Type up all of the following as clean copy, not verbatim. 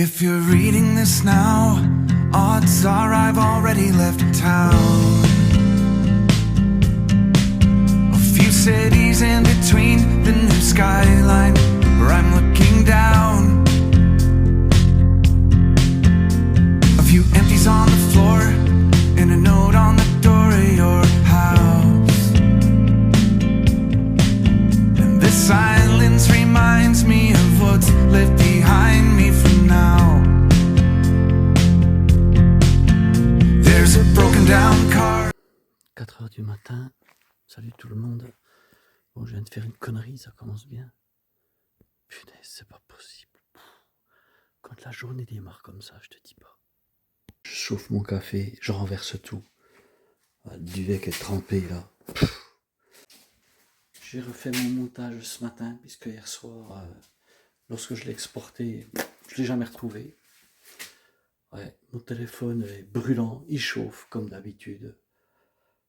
If you're reading this now, odds are I've already left town. A few cities in between, the new skyline where I'm looking down. A few empties on the floor and a note on the door of your house. And this silence reminds me of what's left behind me for now. There's a broken down car. 4 heures du matin, salut tout le monde. Bon, je viens de faire une connerie, ça commence bien. Putain, c'est pas possible. Quand la journée démarre comme ça, je te dis pas. Je chauffe mon café, je renverse tout. Le duvet qui est trempé là. J'ai refait mon montage ce matin, puisque hier soir, lorsque je l'ai exporté, je l'ai jamais retrouvé. Ouais, mon téléphone est brûlant, il chauffe comme d'habitude.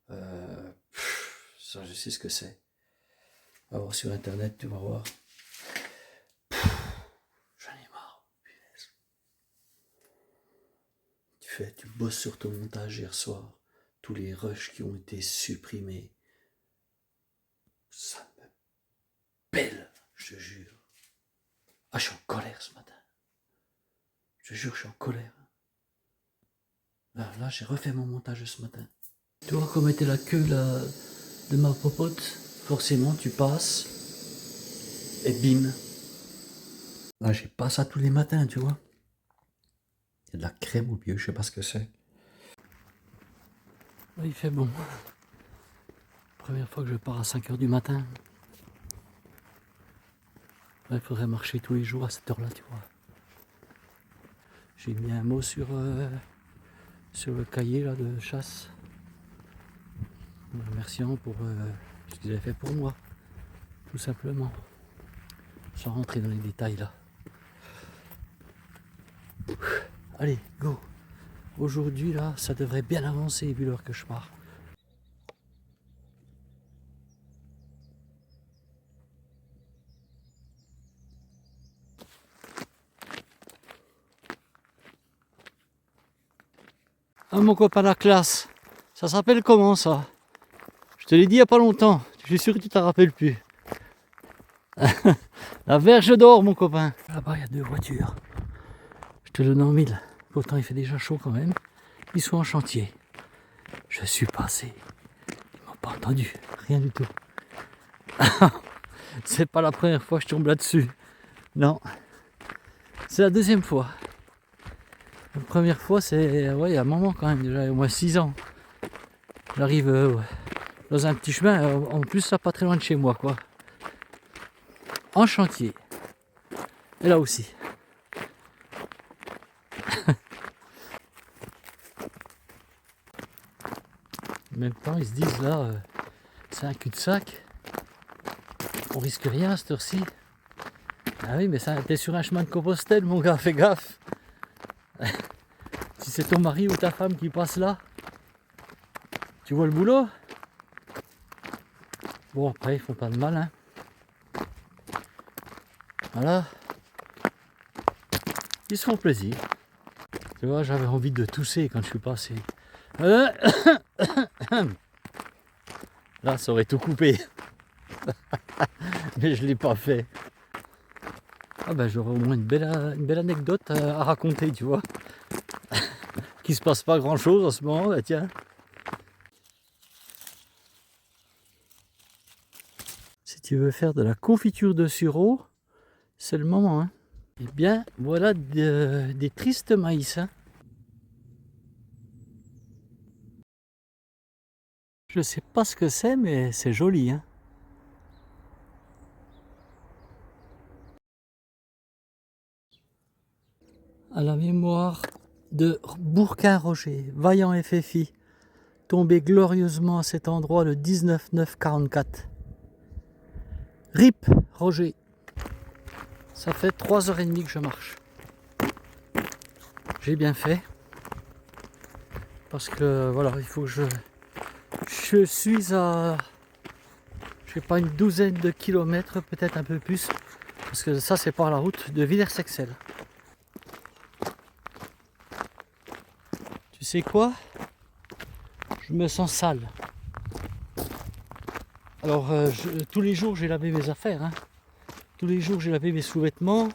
Ça, je sais ce que c'est. Va voir sur internet, tu vas voir. J'en ai marre. Tu bosses sur ton montage hier soir. Tous les rushs qui ont été supprimés. Ça me pèle, je te jure. Ah, je suis en colère ce matin. Je te jure, je suis en colère. Là, j'ai refait mon montage ce matin. Tu vois comme était la queue là, de ma popote. Forcément, tu passes. Et bim. Là, j'ai pas ça tous les matins, tu vois. Il y a de la crème au milieu, je sais pas ce que c'est. Là, il fait bon. Première fois que je pars à 5 heures du matin. Là, il faudrait marcher tous les jours à cette heure-là, tu vois. J'ai mis un mot sur le cahier là, de chasse. En remerciant pour ce qu'ils avaient fait pour moi. Tout simplement. Sans rentrer dans les détails là. Allez, go. Aujourd'hui là, ça devrait bien avancer vu l'heure que je pars. Ah mon copain la classe, ça s'appelle comment ça? Je te l'ai dit il n'y a pas longtemps, je suis sûr que tu t'en rappelles plus. La Verge d'Or mon copain. Là-bas il y a 2 voitures. Je te le donne en 1000. Pourtant il fait déjà chaud quand même. Ils sont en chantier. Je suis passé. Ils m'ont pas entendu, rien du tout. C'est pas la première fois que je tombe là-dessus. Non. C'est la deuxième fois. La première fois, c'est ouais, il y a un moment quand même, déjà, il y a au moins 6 ans. J'arrive dans un petit chemin, en plus, ça pas très loin de chez moi, quoi. En chantier. Et là aussi. En même temps, ils se disent là, c'est un cul-de-sac. On risque rien à cette heure-ci. Ah oui, mais ça, t'es sur un chemin de Compostelle, mon gars, fais gaffe. Si c'est ton mari ou ta femme qui passe là, tu vois le boulot? Bon, après, ils font pas de mal, hein. Voilà. Ils se font plaisir. Tu vois, j'avais envie de tousser quand je suis passé. Là, ça aurait tout coupé. Mais je l'ai pas fait. Ah ben, j'aurais au moins une belle anecdote à raconter, tu vois. Qu'il se passe pas grand chose en ce moment, là, tiens. Si tu veux faire de la confiture de sureau, c'est le moment, hein. Eh bien, voilà des tristes maïs, hein. Je sais pas ce que c'est, mais c'est joli, hein. À la mémoire de Bourquin-Roger, vaillant FFI, tombé glorieusement à cet endroit le 19-9-44. RIP Roger. Ça fait 3h30 que je marche. J'ai bien fait. Parce que voilà, il faut que je suis à, je sais pas, une douzaine de kilomètres, peut-être un peu plus. Parce que ça, c'est par la route de Villers-Sexel. sais quoi? Je me sens sale. Alors, tous les jours, j'ai lavé mes affaires. Hein. Tous les jours, j'ai lavé mes sous-vêtements.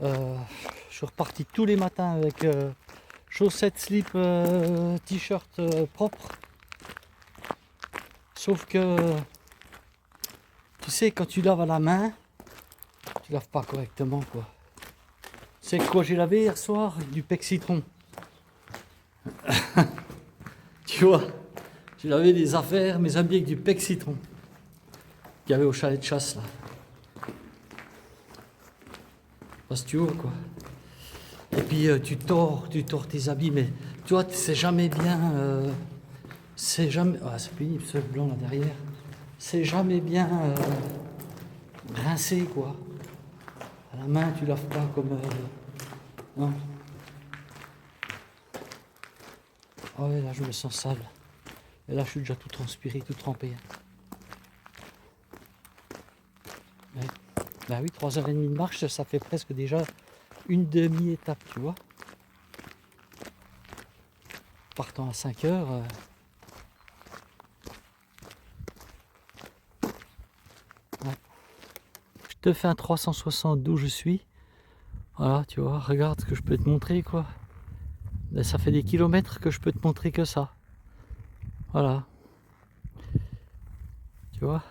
Je suis reparti tous les matins avec chaussettes, slip, t-shirt propre. Sauf que, tu sais, quand tu laves à la main, tu laves pas correctement, quoi. C'est quoi j'ai lavé hier soir? Du pec citron. Tu vois, j'ai lavé des affaires, mes habits avec du pec citron. Qu'il y avait au chalet de chasse, là. Parce que tu vois, quoi. Et puis tu tords tes habits, mais tu vois, c'est jamais bien. C'est jamais. Ah, c'est pénible ce blanc là derrière. C'est jamais bien rincé, quoi. À la main, tu laves pas comme. Non. Ah ouais, là, je me sens sale. Et là, je suis déjà tout transpiré, tout trempé. Ouais. Bah oui, 3h30 de marche, ça fait presque déjà une demi-étape, tu vois. Partant à 5h. Ouais. Je te fais un 360 d'où je suis. Voilà, tu vois, regarde ce que je peux te montrer, quoi. Là, ça fait des kilomètres que je peux te montrer que ça. Voilà. Tu vois.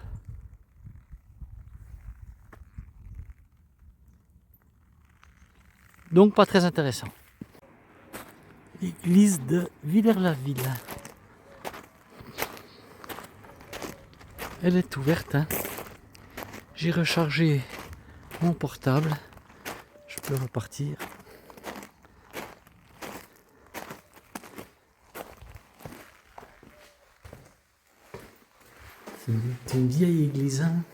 Donc pas très intéressant. L'église de Villers-la-Ville. Elle est ouverte. Hein. J'ai rechargé mon portable. Je peux repartir. C'est une vieille église. Hein.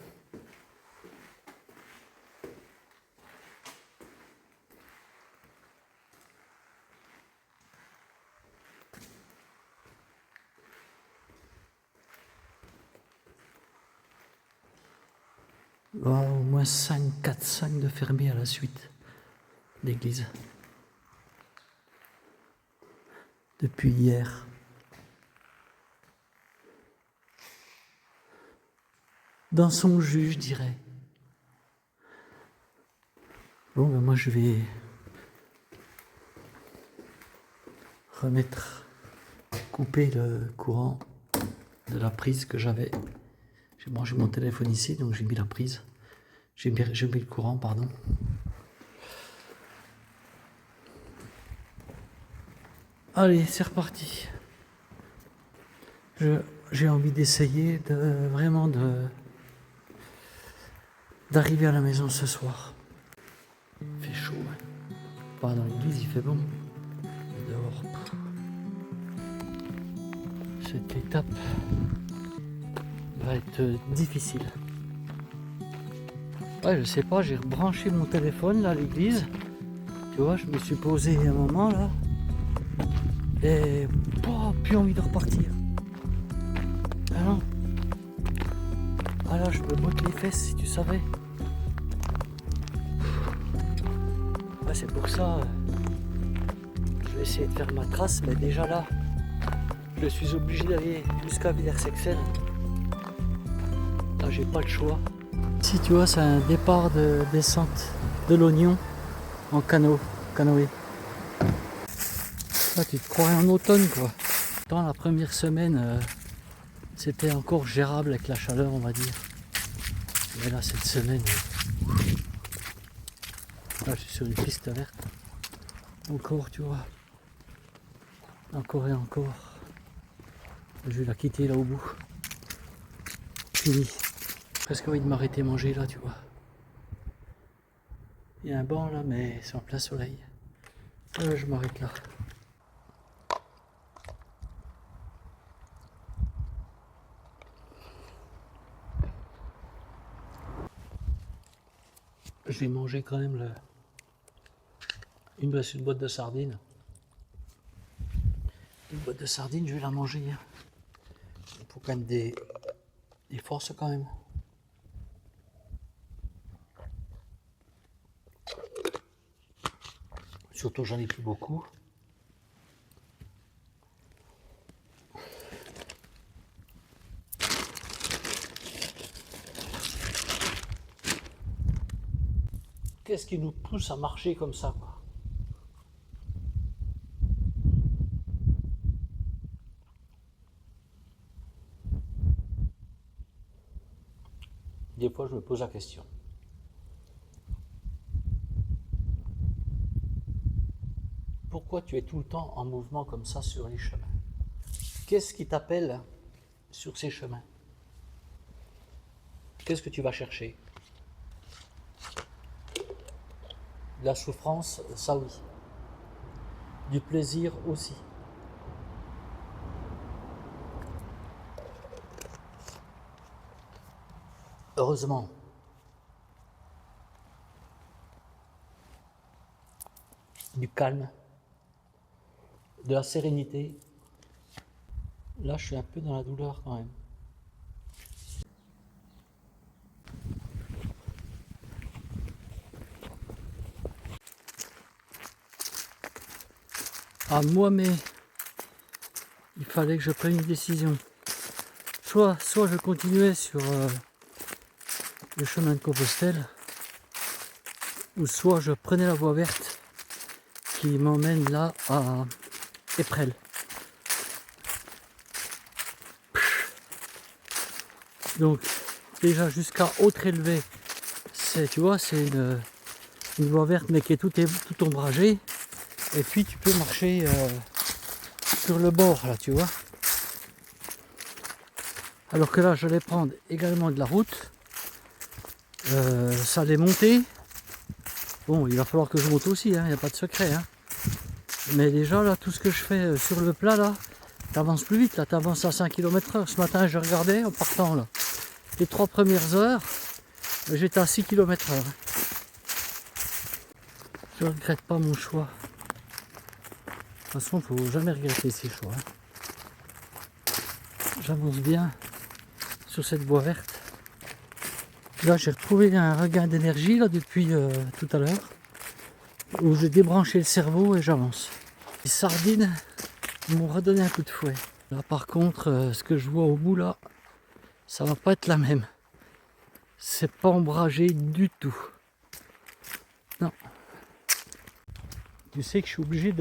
Oh, au moins 4-5 de fermés à la suite d'église. Depuis hier. Dans son jus, je dirais. Bon, ben moi je vais couper le courant de la prise que j'avais. J'ai branché mon téléphone ici, donc j'ai mis la prise. J'ai mis le courant, pardon. Allez, c'est reparti. J'ai envie d'essayer d'arriver à la maison ce soir. Il fait chaud, hein. Pas dans l'église, il fait bon. Mais dehors. Cette étape va être difficile. Ouais, je sais pas, j'ai rebranché mon téléphone là à l'église. Tu vois, je me suis posé un moment là. Et plus envie de repartir. Ah non. Ah là, je me botte les fesses si tu savais. Ouais, c'est pour ça. Je vais essayer de faire ma trace, mais déjà là, je suis obligé d'aller jusqu'à Villers-Sexel. Là, j'ai pas le choix. Si tu vois, c'est un départ de descente de l'Oignon en canoë. Là, tu te croirais en automne, quoi. Dans la première semaine, c'était encore gérable avec la chaleur, on va dire. Mais là, cette semaine, là, je suis sur une piste verte. Encore, tu vois. Encore et encore. Je vais la quitter là au bout. Fini. Presque envie de m'arrêter manger là, tu vois. Il y a un banc là, mais c'est en plein soleil. Je m'arrête là. Je vais manger quand même une boîte de sardines. Une boîte de sardines, je vais la manger. Hein. Il faut quand même des forces quand même. Surtout j'en ai plus beaucoup. Qu'est-ce qui nous pousse à marcher comme ça, quoi? Des fois, je me pose la question. Pourquoi tu es tout le temps en mouvement comme ça sur les chemins? Qu'est-ce qui t'appelle sur ces chemins? Qu'est-ce que tu vas chercher? De la souffrance, ça oui. Du plaisir aussi. Heureusement. Du calme. De la sérénité. Là, je suis un peu dans la douleur quand même. Ah, moi, mais il fallait que je prenne une décision. Soit je continuais sur le chemin de Compostelle, ou soit je prenais la voie verte qui m'emmène là à Éprel. Donc déjà jusqu'à Haute-Élevée, tu vois, c'est une voie verte mais qui est tout ombragée. Et puis tu peux marcher sur le bord là, tu vois. Alors que là, j'allais prendre également de la route. Ça allait monter. Bon, il va falloir que je monte aussi, il n'y a pas de secret. Hein. Mais déjà, là, tout ce que je fais sur le plat, là, t'avances plus vite. Là, t'avances à 5 km/h. Ce matin, je regardais en partant, là. Les 3 premières heures, j'étais à 6 km/h. Je regrette pas mon choix. De toute façon, il ne faut jamais regretter ses choix. Hein. J'avance bien sur cette voie verte. Là, j'ai retrouvé un regain d'énergie là depuis tout à l'heure, où j'ai débranché le cerveau et j'avance. Les sardines m'ont redonné un coup de fouet. Là, par contre, ce que je vois au bout là, ça va pas être la même. C'est pas ombragé du tout. Non. Tu sais que je suis obligé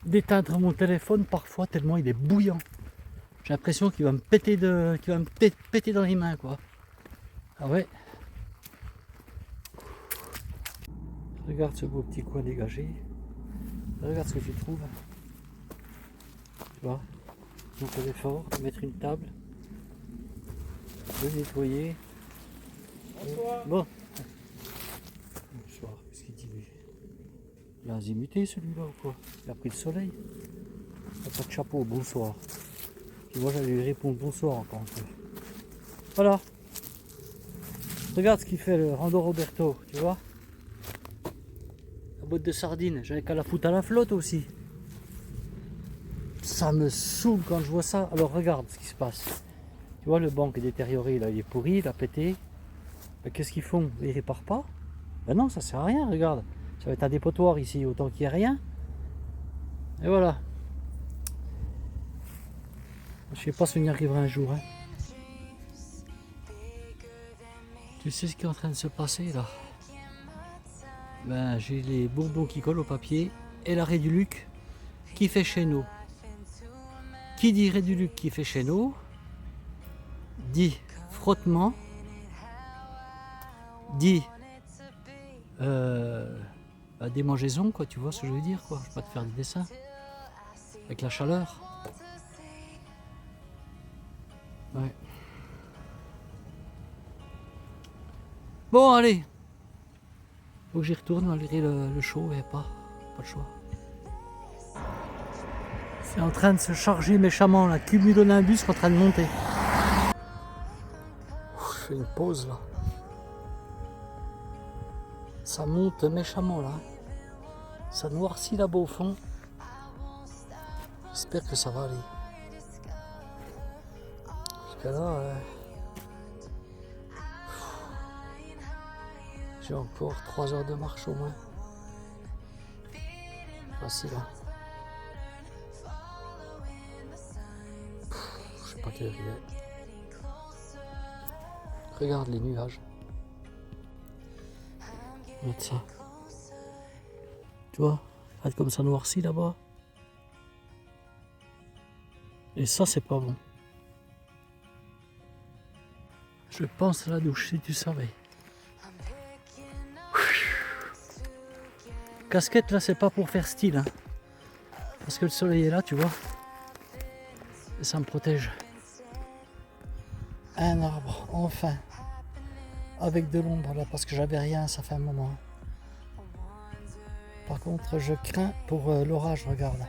d'éteindre mon téléphone parfois tellement il est bouillant. J'ai l'impression qu'il va me péter péter dans les mains, quoi. Ah ouais. Regarde ce beau petit coin dégagé. Regarde ce que tu trouves. Tu vois, un peu d'effort, mettre une table, le nettoyer. Bonsoir. Bon. Bonsoir, qu'est-ce qu'il dit lui? Il a azimuté celui-là ou quoi? Il a pris le soleil. Il n'a pas de chapeau, bonsoir. Et moi j'allais lui répondre bonsoir encore un peu. Voilà. Regarde ce qu'il fait le Rando Roberto, tu vois. La boîte de sardines, j'avais qu'à la foutre à la flotte aussi. Ça me saoule quand je vois ça. Alors regarde ce qui se passe. Tu vois le banc est détérioré, là, il est pourri, il a pété. Ben, qu'est-ce qu'ils font? Ils réparent pas? Ben non, ça sert à rien, regarde. Ça va être un dépotoir ici, autant qu'il n'y ait rien. Et voilà. Je sais pas si on y arrivera un jour. Hein. Tu sais ce qui est en train de se passer là? Ben, j'ai les bourdons qui collent au papier et l'arrêt du Luc qui fait chéneau. Qui dit arrêt du Luc qui fait chéneau dit frottement, dit démangeaison, quoi, tu vois ce que je veux dire, quoi. Je vais pas te faire des dessins avec la chaleur. Ouais. Bon, allez. Faut que j'y retourne malgré le chaud et pas de choix. C'est en train de se charger méchamment, la cumulonimbus est en train de monter. Je fais une pause là. Ça monte méchamment là. Ça noircit là-bas au fond. J'espère que ça va aller. Jusqu'à là, j'ai encore 3 heures de marche au moins. Facile hein. Je sais pas quelle heure il est. Regarde les nuages. Regarde ça. Tu vois, regarde comme ça noircit là-bas. Et ça, c'est pas bon. Je pense à la douche, si tu savais. Casquette, là, c'est pas pour faire style. Hein. Parce que le soleil est là, tu vois. Et ça me protège. Un arbre, enfin. Avec de l'ombre, là, parce que j'avais rien, ça fait un moment. Par contre, je crains pour l'orage, regarde.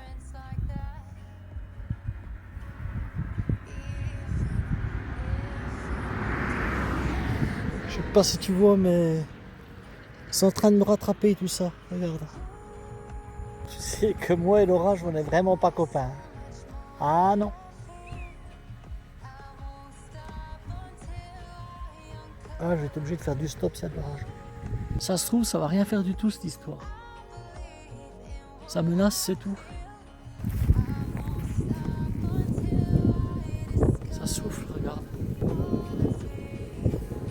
Je sais pas si tu vois, mais c'est en train de me rattraper tout ça. Regarde. Tu sais que moi et l'orage, on n'est vraiment pas copains. Ah non. Ah, je vais être obligé de faire du stop s'il y a de l'orage. Ça se trouve, ça va rien faire du tout cette histoire. Ça menace, c'est tout. Ça souffle, regarde.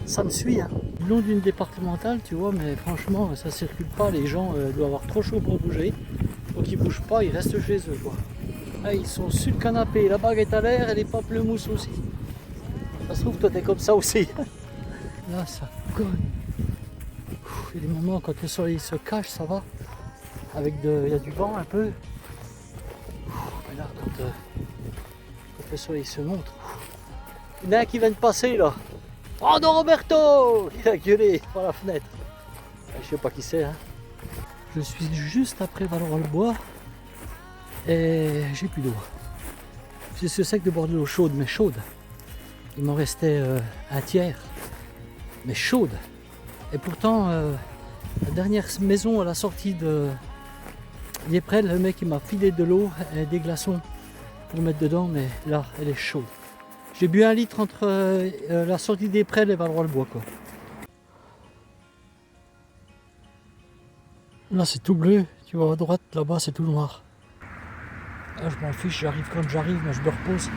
Ça me suit, hein. Le long d'une départementale, tu vois, mais franchement, ça circule pas. Les gens doivent avoir trop chaud pour bouger. Donc ils bougent pas, ils restent chez eux, quoi. Là, ils sont sur le canapé, la bague est à l'air et les pamplemousses aussi. Ça se trouve, toi, t'es comme ça aussi. Là, ça cogne. Il y a des moments quand le soleil se cache, ça va. Il y a du vent un peu. Mais là, quand le soleil se montre. Il y en a un qui vient de passer là. Oh non, Roberto! Il a gueulé par la fenêtre. Je sais pas qui c'est. Hein. Je suis juste après Valois-le-Bois et j'ai plus d'eau. C'est sec de boire de l'eau chaude, mais chaude. Il m'en restait un tiers, mais chaude. Et pourtant, la dernière maison à la sortie de Yéprel, le mec il m'a filé de l'eau et des glaçons pour mettre dedans, mais là, elle est chaude. J'ai bu 1 litre entre la sortie d'Yéprel et Valois-le-Bois, quoi. Là, c'est tout bleu. Tu vois à droite, là-bas, c'est tout noir. Là, je m'en fiche, j'arrive quand j'arrive, mais je me repose.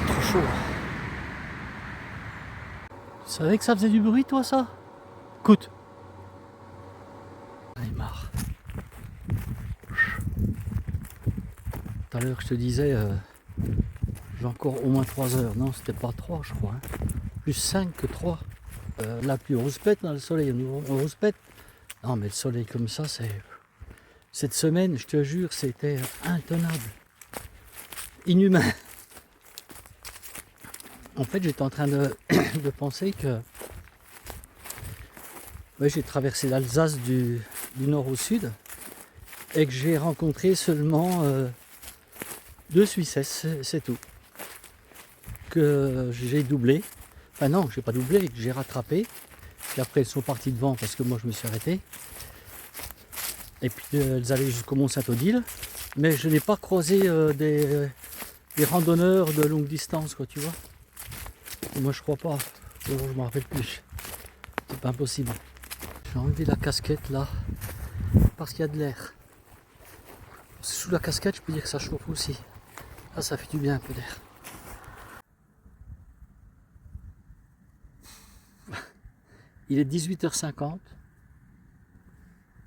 Trop chaud. Tu savais que ça faisait du bruit, toi, ça? Écoute. J'en ai marre. Tout à l'heure, je te disais, j'ai encore au moins 3 heures. Non, c'était pas 3, je crois. Hein. Plus 5 que 3. La pluie, on se pète, hein, le soleil, on se pète. Non, mais le soleil comme ça, c'est... Cette semaine, je te jure, c'était intenable. Inhumain. En fait, j'étais en train de penser que... Ouais, j'ai traversé l'Alsace du nord au sud et que j'ai rencontré seulement 2 Suissesses, c'est tout. Que j'ai doublé. Enfin non, j'ai pas doublé, que j'ai rattrapé. Puis après, elles sont parties devant parce que moi, je me suis arrêté. Et puis, elles allaient jusqu'au Mont-Saint-Odile. Mais je n'ai pas croisé des randonneurs de longue distance, quoi, tu vois. Et moi, je crois pas. Je me rappelle plus. C'est pas impossible. J'ai enlevé la casquette là parce qu'il y a de l'air. Sous la casquette, je peux dire que ça chauffe aussi. Là, ça fait du bien un peu d'air. Il est 18h50.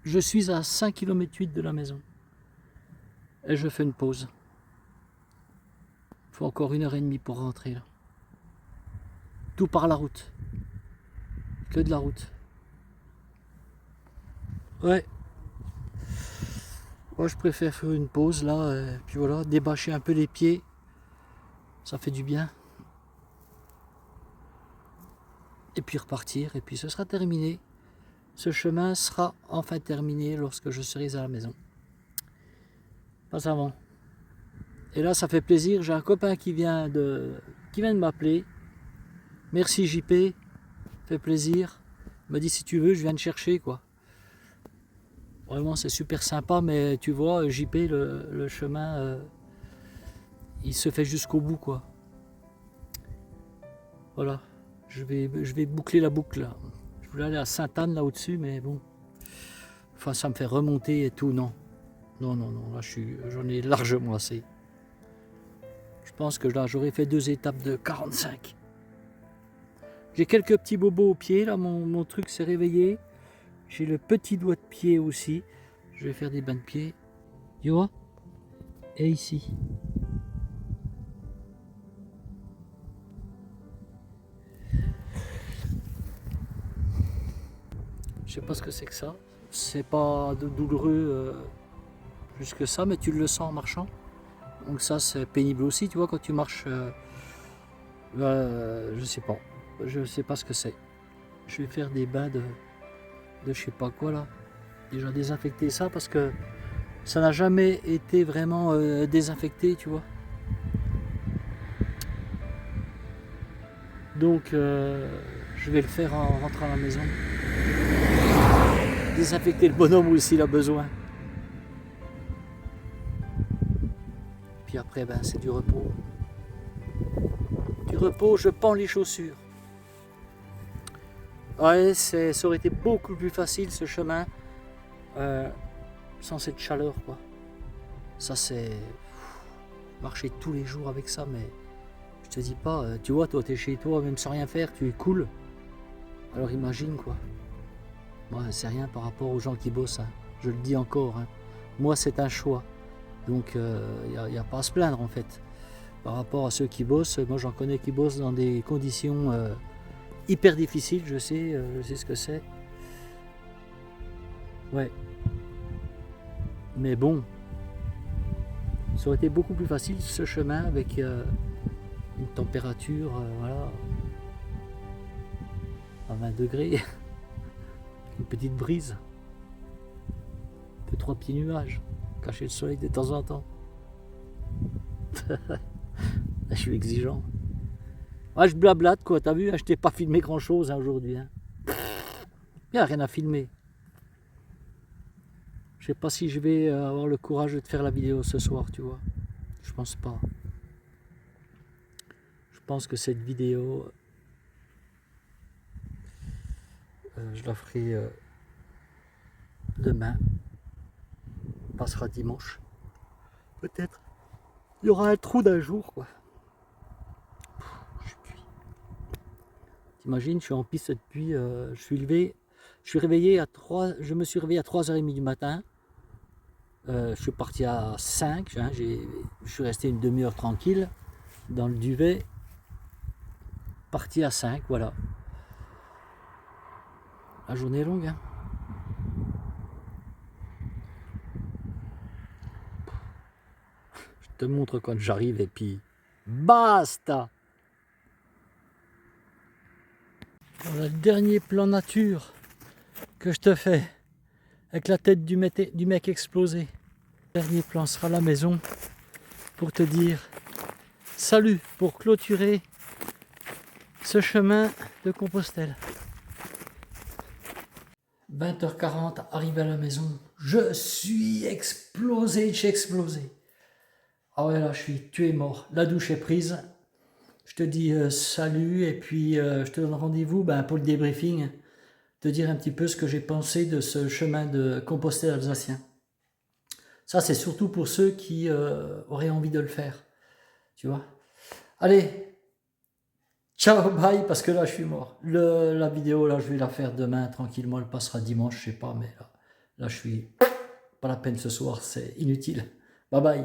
Je suis à 5 km de la maison. Et je fais une pause. Il faut encore 1h30 pour rentrer là. Tout par la route. Que de la route. Ouais. Moi je préfère faire une pause là, et puis voilà, débâcher un peu les pieds. Ça fait du bien. Et puis repartir, et puis ce sera terminé. Ce chemin sera enfin terminé lorsque je serai à la maison. Pas avant. Et là ça fait plaisir, j'ai un copain qui vient de m'appeler. Merci JP, fait plaisir. Il m'a dit si tu veux, je viens te chercher quoi. Vraiment c'est super sympa, mais tu vois, JP, le chemin, il se fait jusqu'au bout quoi. Voilà, je vais boucler la boucle là. Je voulais aller à Sainte-Anne là au-dessus, mais bon. Enfin ça me fait remonter et tout, non. Non, là j'en ai largement assez. Je pense que là j'aurais fait 2 étapes de 45. J'ai quelques petits bobos aux pieds, là mon truc s'est réveillé. J'ai le petit doigt de pied aussi. Je vais faire des bains de pied. Tu vois? Et ici. Je sais pas ce que c'est que ça. C'est pas douloureux plus que ça, mais tu le sens en marchant. Donc ça c'est pénible aussi, tu vois, quand tu marches. Je sais pas. Je sais pas ce que c'est. Je vais faire des bains de je sais pas quoi là. Déjà désinfecter ça parce que ça n'a jamais été vraiment désinfecté, tu vois. Donc je vais le faire en rentrant à la maison. Désinfecter le bonhomme où s'il a besoin. Puis après, ben, c'est du repos. Du repos, je pends les chaussures. Ouais, ça aurait été beaucoup plus facile ce chemin sans cette chaleur, quoi. Ça, c'est marcher tous les jours avec ça, mais je te dis pas, tu vois, toi, t'es chez toi, même sans rien faire, tu es cool. Alors imagine, quoi. Moi, c'est rien par rapport aux gens qui bossent, hein. Je le dis encore, hein. Moi, c'est un choix. Donc, il n'y a pas à se plaindre, en fait. Par rapport à ceux qui bossent, moi, j'en connais qui bossent dans des conditions hyper difficiles, je sais ce que c'est. Ouais. Mais bon, ça aurait été beaucoup plus facile ce chemin avec une température, voilà, à 20 degrés, une petite brise, 2-3 petits nuages, cacher le soleil de temps en temps. Je suis exigeant. Ouais, je blablate quoi, t'as vu, hein, je t'ai pas filmé grand chose hein, aujourd'hui. Hein. Il n'y a rien à filmer. Je sais pas si je vais avoir le courage de te faire la vidéo ce soir, tu vois. Je pense pas. Je pense que cette vidéo, je la ferai demain. On passera dimanche. Peut-être. Il y aura un trou d'un jour, quoi. Je suis cuit. T'imagines, je suis en piste depuis, je suis réveillé à 3, je me suis réveillé à 3h30 du matin. Je suis parti à 5, hein, je suis resté une demi-heure tranquille dans le duvet. Parti à 5, voilà. La journée est longue, hein. Je te montre quand j'arrive et puis basta. Voilà le dernier plan nature que je te fais avec la tête du mec explosé. Le dernier plan sera la maison pour te dire salut, pour clôturer ce chemin de Compostelle. 20h40, arrivé à la maison, je suis explosé, j'ai explosé. Ah ouais, là, tu es mort. La douche est prise. Je te dis salut et puis je te donne rendez-vous pour le débriefing, te dire un petit peu ce que j'ai pensé de ce chemin de Compostelle alsacien. Ça, c'est surtout pour ceux qui auraient envie de le faire. Tu vois. Allez, ciao, bye, parce que là, je suis mort. La vidéo, là, je vais la faire demain, tranquillement. Elle passera dimanche, je sais pas, mais là je suis... Pas la peine ce soir, c'est inutile. Bye bye.